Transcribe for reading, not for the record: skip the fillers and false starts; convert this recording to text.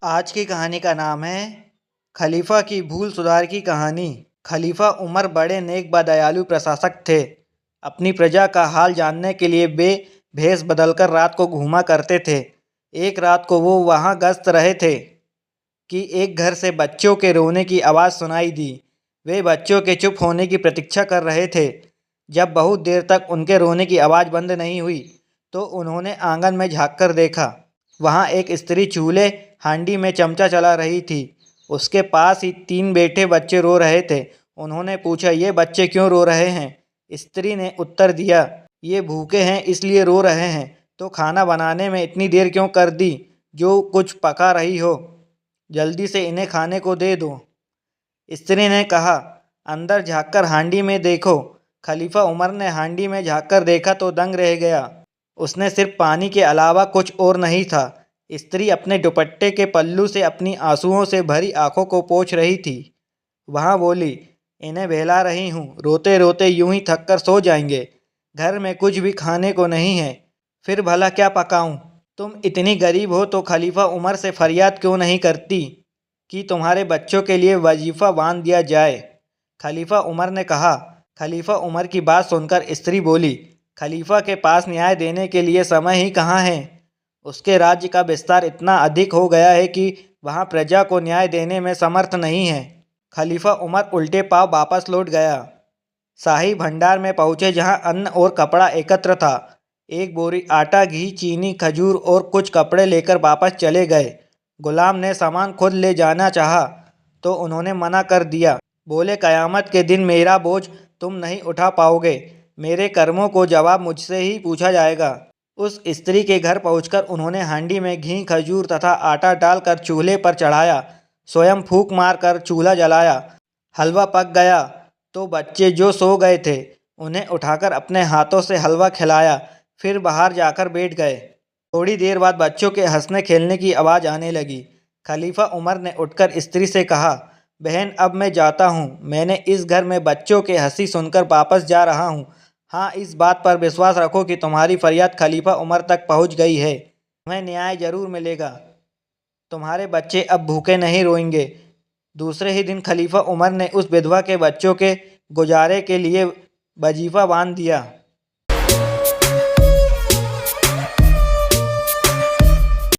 आज की कहानी का नाम है खलीफा की भूल सुधार की कहानी। खलीफा उमर बड़े नेक व दयालु प्रशासक थे। अपनी प्रजा का हाल जानने के लिए वे भेष बदलकर रात को घूमा करते थे। एक रात को वो वहाँ गश्त रहे थे कि एक घर से बच्चों के रोने की आवाज़ सुनाई दी। वे बच्चों के चुप होने की प्रतीक्षा कर रहे थे। जब बहुत देर तक उनके रोने की आवाज़ बंद नहीं हुई तो उन्होंने आंगन में झाँक कर देखा। वहाँ एक स्त्री चूल्हे हांडी में चमचा चला रही थी। उसके पास ही 3 बेटे बच्चे रो रहे थे। उन्होंने पूछा, ये बच्चे क्यों रो रहे हैं? स्त्री ने उत्तर दिया, ये भूखे हैं इसलिए रो रहे हैं। तो खाना बनाने में इतनी देर क्यों कर दी? जो कुछ पका रही हो जल्दी से इन्हें खाने को दे दो। स्त्री ने कहा, अंदर झाँककर हांडी में देखो। खलीफा उमर ने हांडी में झाँककर देखा तो दंग रह गया। उसने सिर्फ पानी के अलावा कुछ और नहीं था। स्त्री अपने दुपट्टे के पल्लू से अपनी आंसुओं से भरी आंखों को पोंछ रही थी। वहाँ बोली, इन्हें बहला रही हूँ, रोते रोते यूं ही थक कर सो जाएंगे। घर में कुछ भी खाने को नहीं है, फिर भला क्या पकाऊं? तुम इतनी गरीब हो तो खलीफा उमर से फरियाद क्यों नहीं करती कि तुम्हारे बच्चों के लिए वजीफ़ा बांध दिया जाए? खलीफा उमर ने कहा। खलीफा उमर की बात सुनकर स्त्री बोली, खलीफा के पास न्याय देने के लिए समय ही कहाँ है। उसके राज्य का विस्तार इतना अधिक हो गया है कि वहाँ प्रजा को न्याय देने में समर्थ नहीं है। खलीफा उमर उल्टे पांव वापस लौट गया। शाही भंडार में पहुँचे जहाँ अन्न और कपड़ा एकत्र था। एक बोरी आटा, घी, चीनी, खजूर और कुछ कपड़े लेकर वापस चले गए। गुलाम ने सामान खुद ले जाना चाहा तो उन्होंने मना कर दिया। बोले, कयामत के दिन मेरा बोझ तुम नहीं उठा पाओगे। मेरे कर्मों को जवाब मुझसे ही पूछा जाएगा। उस स्त्री के घर पहुंचकर उन्होंने हांडी में घी, खजूर तथा आटा डालकर चूल्हे पर चढ़ाया। स्वयं फूंक मारकर चूल्हा जलाया। हलवा पक गया तो बच्चे जो सो गए थे उन्हें उठाकर अपने हाथों से हलवा खिलाया। फिर बाहर जाकर बैठ गए। थोड़ी देर बाद बच्चों के हंसने खेलने की आवाज़ आने लगी। खलीफा उमर ने उठकर स्त्री से कहा, बहन, अब मैं जाता हूँ। मैंने इस घर में बच्चों के हंसी सुनकर वापस जा रहा हूँ। हाँ, इस बात पर विश्वास रखो कि तुम्हारी फरियाद खलीफा उमर तक पहुँच गई है। तुम्हें न्याय जरूर मिलेगा। तुम्हारे बच्चे अब भूखे नहीं रोएंगे। दूसरे ही दिन खलीफा उमर ने उस विधवा के बच्चों के गुजारे के लिए वजीफ़ा बांध दिया।